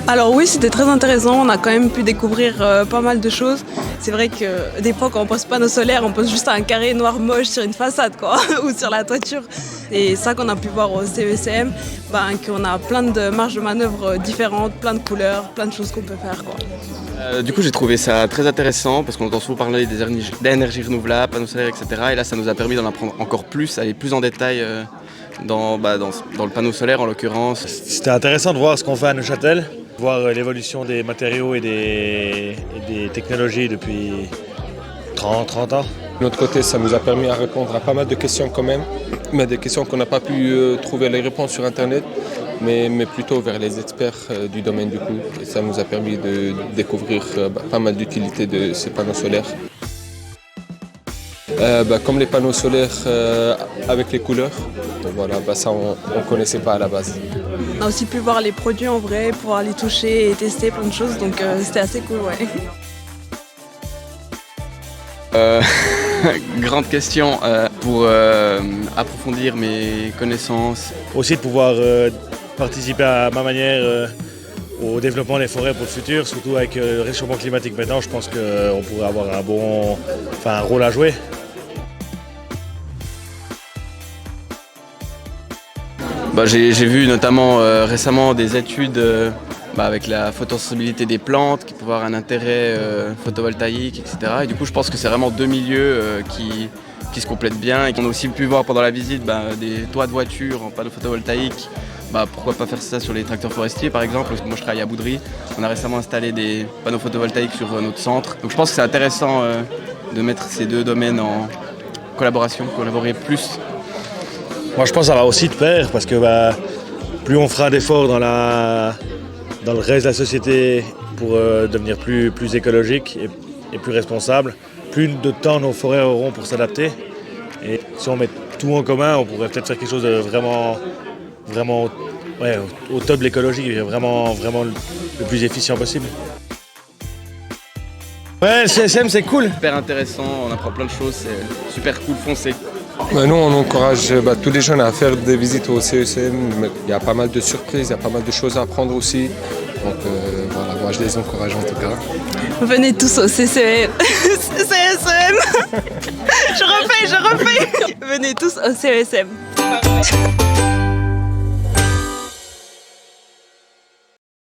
Alors oui, c'était très intéressant, on a quand même pu découvrir pas mal de choses. C'est vrai que des fois quand on pose panneaux solaires, on pose juste un carré noir moche sur une façade quoi, ou sur la toiture. Et ça qu'on a pu voir au CESM, qu'on a plein de marges de manœuvre différentes, plein de couleurs, plein de choses qu'on peut faire quoi. Du coup, j'ai trouvé ça très intéressant parce qu'on entend souvent parler d'énergie renouvelable, panneaux solaires, etc. Et là, ça nous a permis d'en apprendre encore plus, aller plus en détail dans le panneau solaire en l'occurrence. C'était intéressant de voir ce qu'on fait à Neuchâtel, voir l'évolution des matériaux et des technologies depuis 30 ans. De notre côté, ça nous a permis de répondre à pas mal de questions quand même, mais des questions qu'on n'a pas pu trouver les réponses sur Internet, mais plutôt vers les experts du domaine du coup. Et ça nous a permis de découvrir pas mal d'utilités de ces panneaux solaires. Comme les panneaux solaires avec les couleurs, donc voilà, ça on ne connaissait pas à la base. On a aussi pu voir les produits en vrai, pouvoir les toucher et tester plein de choses, donc c'était assez cool ouais. Grande question pour approfondir mes connaissances. Aussi de pouvoir participer à ma manière au développement des forêts pour le futur, surtout avec le réchauffement climatique maintenant, je pense qu'on pourrait avoir un rôle à jouer. J'ai vu notamment récemment des études avec la photosensibilité des plantes qui peuvent avoir un intérêt photovoltaïque, etc. Et du coup, je pense que c'est vraiment deux milieux qui se complètent bien et qu'on a aussi pu voir pendant la visite des toits de voitures en panneaux photovoltaïques. Pourquoi pas faire ça sur les tracteurs forestiers par exemple, parce que moi je travaille à Boudry. On a récemment installé des panneaux photovoltaïques sur notre centre. Donc je pense que c'est intéressant de mettre ces deux domaines en collaboration, collaborer plus. Moi je pense que ça va aussi de pair parce que plus on fera d'efforts dans le reste de la société pour devenir plus écologique et plus responsable, plus de temps nos forêts auront pour s'adapter. Et si on met tout en commun, on pourrait peut-être faire quelque chose de vraiment au top de l'écologie, vraiment le plus efficient possible. Ouais, le CSM c'est cool. Super intéressant, on apprend plein de choses, c'est super cool, foncé. Nous, on encourage tous les jeunes à faire des visites au CESM. Il y a pas mal de surprises, il y a pas mal de choses à apprendre aussi. Donc voilà, moi je les encourage en tout cas. Venez tous au CSM. Je refais. Venez tous au CESM.